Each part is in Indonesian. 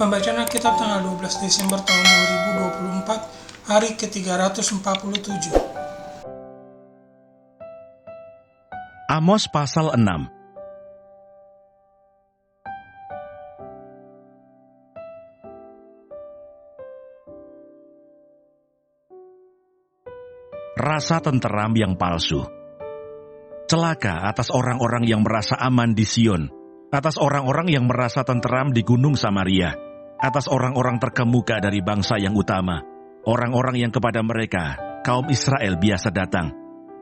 Pembacaan Alkitab tanggal 12 Desember tahun 2024, hari ke-347. Amos pasal 6. Rasa tenteram yang palsu. Celaka atas orang-orang yang merasa aman di Sion, atas orang-orang yang merasa tenteram di Gunung Samaria, atas orang-orang terkemuka dari bangsa yang utama, orang-orang yang kepada mereka kaum Israel biasa datang.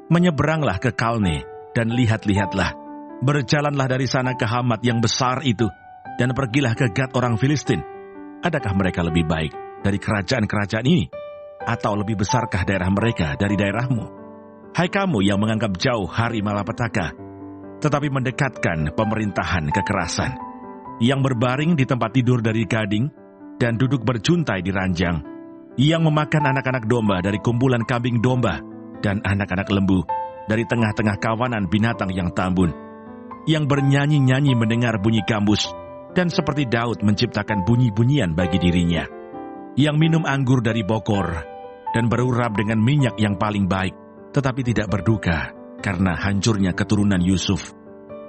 Menyeberanglah ke Kalne, dan lihat-lihatlah, berjalanlah dari sana ke Hamat yang besar itu, dan pergilah ke Gad orang Filistin. Adakah mereka lebih baik dari kerajaan-kerajaan ini? Atau lebih besarkah daerah mereka dari daerahmu? Hai kamu yang menganggap jauh hari malapetaka, tetapi mendekatkan pemerintahan kekerasan, yang berbaring di tempat tidur dari gading, dan duduk berjuntai di ranjang, yang memakan anak-anak domba dari kumpulan kambing domba, dan anak-anak lembu dari tengah-tengah kawanan binatang yang tambun, yang bernyanyi-nyanyi mendengar bunyi gambus, dan seperti Daud menciptakan bunyi-bunyian bagi dirinya, yang minum anggur dari bokor, dan berurap dengan minyak yang paling baik, tetapi tidak berduka karena hancurnya keturunan Yusuf.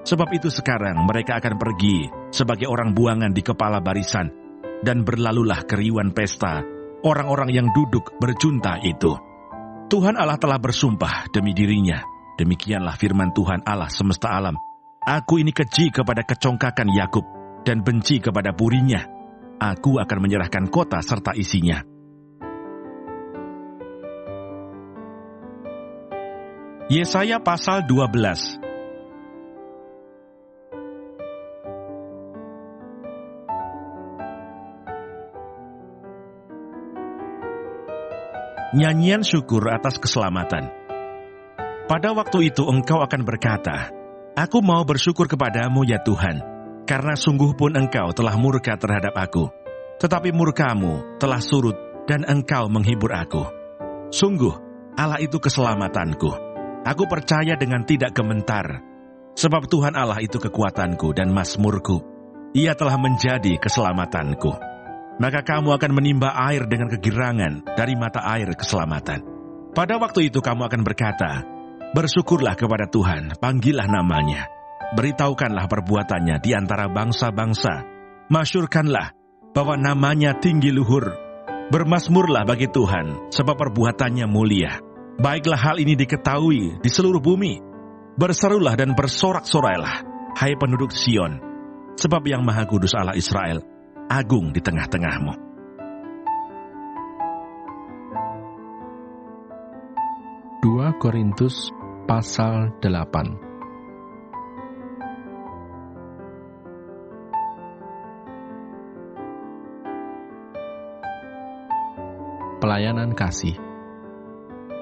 Sebab itu sekarang mereka akan pergi sebagai orang buangan di kepala barisan, dan berlalulah keriuhan pesta orang-orang yang duduk berjunta itu. Tuhan Allah telah bersumpah demi dirinya, demikianlah firman Tuhan Allah semesta alam. Aku ini keji kepada kecongkakan Yakub, dan benci kepada purinya. Aku akan menyerahkan kota serta isinya. Yesaya pasal 12. Nyanyian syukur atas keselamatan. Pada waktu itu engkau akan berkata, Aku mau bersyukur kepadamu ya Tuhan, karena sungguh pun engkau telah murka terhadap aku. Tetapi murkamu telah surut dan engkau menghibur aku. Sungguh, Allah itu keselamatanku. Aku percaya dengan tidak gementar, sebab Tuhan Allah itu kekuatanku dan mazmurku. Ia telah menjadi keselamatanku. Maka kamu akan menimba air dengan kegirangan dari mata air keselamatan. Pada waktu itu kamu akan berkata, Bersyukurlah kepada Tuhan, panggillah namanya. Beritahukanlah perbuatannya di antara bangsa-bangsa. Masyurkanlah bahwa namanya tinggi luhur. Bermazmurlah bagi Tuhan, sebab perbuatannya mulia. Baiklah hal ini diketahui di seluruh bumi. Berserulah dan bersorak-sorailah, hai penduduk Sion, sebab yang Maha Kudus Allah Israel agung di tengah-tengahmu. Dua Korintus pasal 8. Pelayanan kasih.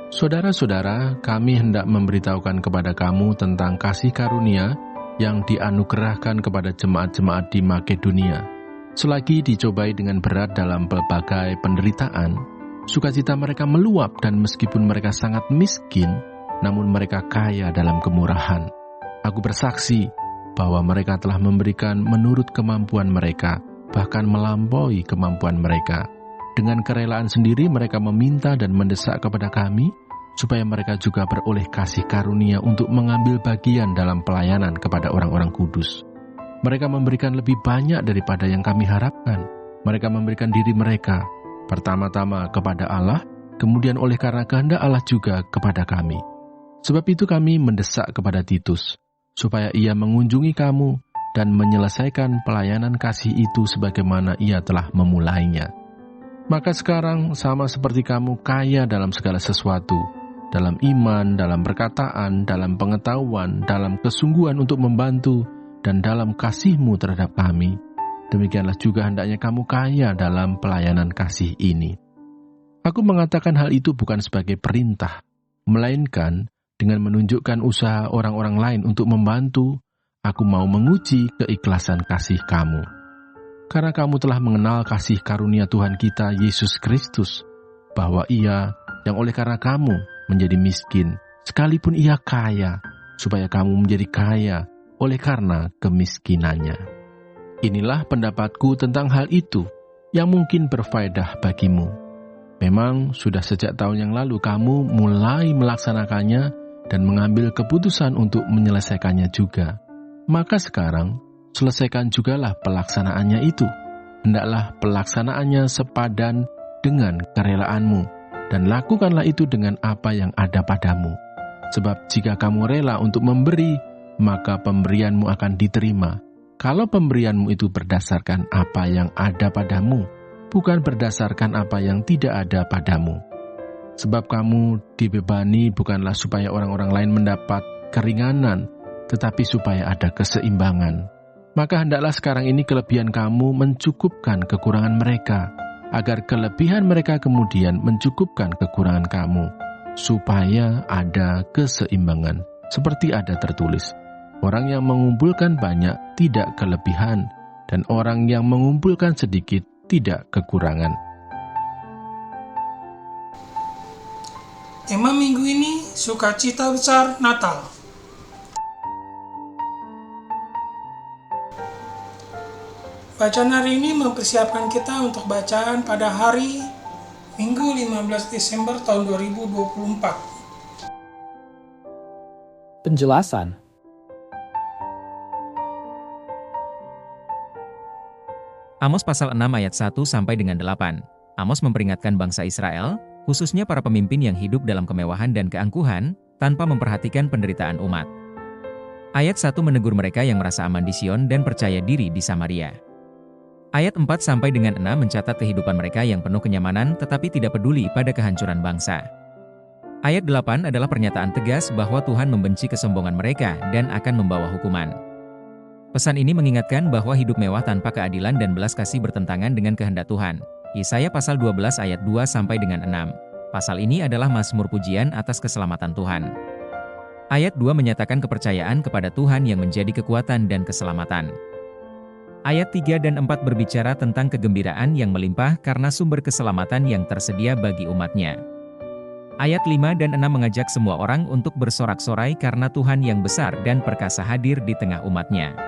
Saudara-saudara, kami hendak memberitahukan kepada kamu tentang kasih karunia yang dianugerahkan kepada jemaat-jemaat di Makedonia. Selagi dicobai dengan berat dalam berbagai penderitaan, sukacita mereka meluap dan meskipun mereka sangat miskin, namun mereka kaya dalam kemurahan. Aku bersaksi bahwa mereka telah memberikan menurut kemampuan mereka, bahkan melampaui kemampuan mereka. Dengan kerelaan sendiri mereka meminta dan mendesak kepada kami, supaya mereka juga beroleh kasih karunia untuk mengambil bagian dalam pelayanan kepada orang-orang kudus. Mereka memberikan lebih banyak daripada yang kami harapkan. Mereka memberikan diri mereka, pertama-tama kepada Allah, kemudian oleh karena kehendak Allah juga kepada kami. Sebab itu kami mendesak kepada Titus, supaya ia mengunjungi kamu dan menyelesaikan pelayanan kasih itu sebagaimana ia telah memulainya. Maka sekarang sama seperti kamu kaya dalam segala sesuatu, dalam iman, dalam perkataan, dalam pengetahuan, dalam kesungguhan untuk membantu, dan dalam kasihmu terhadap kami. Demikianlah juga hendaknya kamu kaya dalam pelayanan kasih ini. Aku mengatakan hal itu bukan sebagai perintah, melainkan dengan menunjukkan usaha orang-orang lain untuk membantu, aku mau menguji keikhlasan kasih kamu. Karena kamu telah mengenal kasih karunia Tuhan kita, Yesus Kristus, bahwa Ia yang oleh karena kamu menjadi miskin, sekalipun Ia kaya, supaya kamu menjadi kaya oleh karena kemiskinannya. Inilah pendapatku tentang hal itu, yang mungkin berfaedah bagimu. Memang sudah sejak tahun yang lalu kamu mulai melaksanakannya dan mengambil keputusan untuk menyelesaikannya juga. Maka sekarang, selesaikan jugalah pelaksanaannya itu. Hendaklah pelaksanaannya sepadan dengan kerelaanmu, dan lakukanlah itu dengan apa yang ada padamu. Sebab jika kamu rela untuk memberi, maka pemberianmu akan diterima. Kalau pemberianmu itu berdasarkan apa yang ada padamu, bukan berdasarkan apa yang tidak ada padamu. Sebab kamu dibebani bukanlah supaya orang-orang lain mendapat keringanan, tetapi supaya ada keseimbangan. Maka hendaklah sekarang ini kelebihan kamu mencukupkan kekurangan mereka, agar kelebihan mereka kemudian mencukupkan kekurangan kamu, supaya ada keseimbangan. Seperti ada tertulis, orang yang mengumpulkan banyak tidak kelebihan, dan orang yang mengumpulkan sedikit tidak kekurangan. Tema minggu ini, sukacita besar Natal. Bacaan hari ini mempersiapkan kita untuk bacaan pada hari Minggu 15 Desember tahun 2024. Penjelasan. Amos pasal 6 ayat 1 sampai dengan 8. Amos memperingatkan bangsa Israel, khususnya para pemimpin yang hidup dalam kemewahan dan keangkuhan, tanpa memperhatikan penderitaan umat. Ayat 1 menegur mereka yang merasa aman di Sion dan percaya diri di Samaria. Ayat 4 sampai dengan 6 mencatat kehidupan mereka yang penuh kenyamanan tetapi tidak peduli pada kehancuran bangsa. Ayat 8 adalah pernyataan tegas bahwa Tuhan membenci kesombongan mereka dan akan membawa hukuman. Pesan ini mengingatkan bahwa hidup mewah tanpa keadilan dan belas kasih bertentangan dengan kehendak Tuhan. Yesaya pasal 12 ayat 2 sampai dengan 6. Pasal ini adalah mazmur pujian atas keselamatan Tuhan. Ayat 2 menyatakan kepercayaan kepada Tuhan yang menjadi kekuatan dan keselamatan. Ayat 3 dan 4 berbicara tentang kegembiraan yang melimpah karena sumber keselamatan yang tersedia bagi umatnya. Ayat 5 dan 6 mengajak semua orang untuk bersorak-sorai karena Tuhan yang besar dan perkasa hadir di tengah umatnya.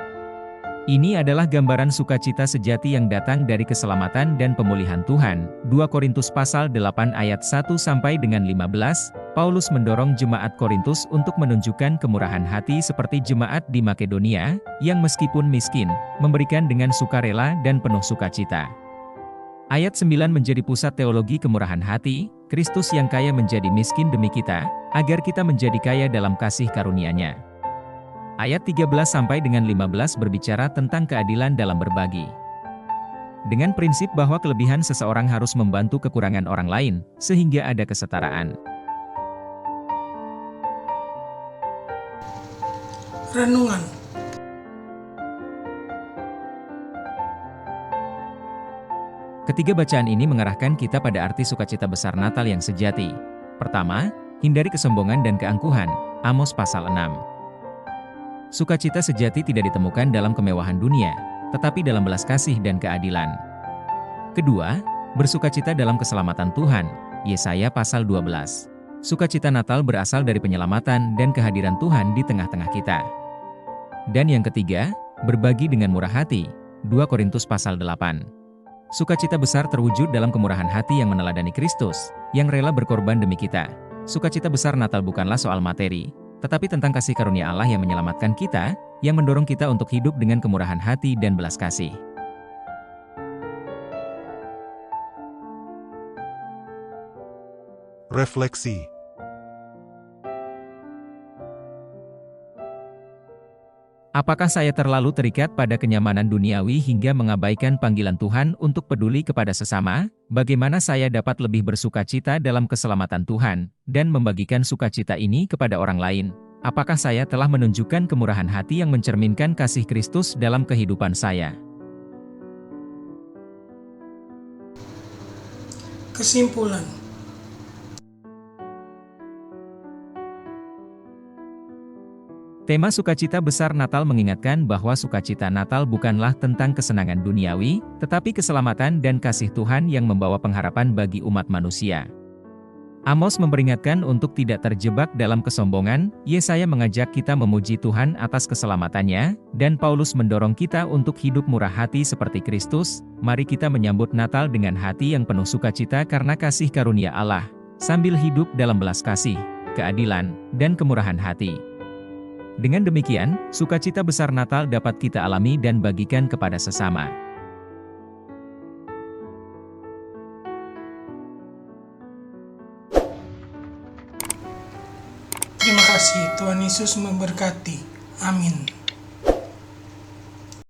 Ini adalah gambaran sukacita sejati yang datang dari keselamatan dan pemulihan Tuhan. 2 Korintus pasal 8 ayat 1 sampai dengan 15, Paulus mendorong jemaat Korintus untuk menunjukkan kemurahan hati seperti jemaat di Makedonia, yang meskipun miskin, memberikan dengan sukarela dan penuh sukacita. Ayat 9 menjadi pusat teologi kemurahan hati, Kristus yang kaya menjadi miskin demi kita, agar kita menjadi kaya dalam kasih karunia-Nya. Ayat 13 sampai dengan 15 berbicara tentang keadilan dalam berbagi. Dengan prinsip bahwa kelebihan seseorang harus membantu kekurangan orang lain, sehingga ada kesetaraan. Renungan. Ketiga bacaan ini mengarahkan kita pada arti sukacita besar Natal yang sejati. Pertama, hindari kesombongan dan keangkuhan, Amos pasal 6. Sukacita sejati tidak ditemukan dalam kemewahan dunia, tetapi dalam belas kasih dan keadilan. Kedua, bersukacita dalam keselamatan Tuhan, Yesaya pasal 12. Sukacita Natal berasal dari penyelamatan dan kehadiran Tuhan di tengah-tengah kita. Dan yang ketiga, berbagi dengan murah hati, 2 Korintus pasal 8. Sukacita besar terwujud dalam kemurahan hati yang meneladani Kristus, yang rela berkorban demi kita. Sukacita besar Natal bukanlah soal materi, tetapi tentang kasih karunia Allah yang menyelamatkan kita, yang mendorong kita untuk hidup dengan kemurahan hati dan belas kasih. Refleksi. Apakah saya terlalu terikat pada kenyamanan duniawi hingga mengabaikan panggilan Tuhan untuk peduli kepada sesama? Bagaimana saya dapat lebih bersukacita dalam keselamatan Tuhan, dan membagikan sukacita ini kepada orang lain? Apakah saya telah menunjukkan kemurahan hati yang mencerminkan kasih Kristus dalam kehidupan saya? Kesimpulan. Tema sukacita besar Natal mengingatkan bahwa sukacita Natal bukanlah tentang kesenangan duniawi, tetapi keselamatan dan kasih Tuhan yang membawa pengharapan bagi umat manusia. Amos memperingatkan untuk tidak terjebak dalam kesombongan, Yesaya mengajak kita memuji Tuhan atas keselamatannya, dan Paulus mendorong kita untuk hidup murah hati seperti Kristus. Mari kita menyambut Natal dengan hati yang penuh sukacita karena kasih karunia Allah, sambil hidup dalam belas kasih, keadilan, dan kemurahan hati. Dengan demikian, sukacita besar Natal dapat kita alami dan bagikan kepada sesama. Terima kasih, Tuhan Yesus memberkati. Amin.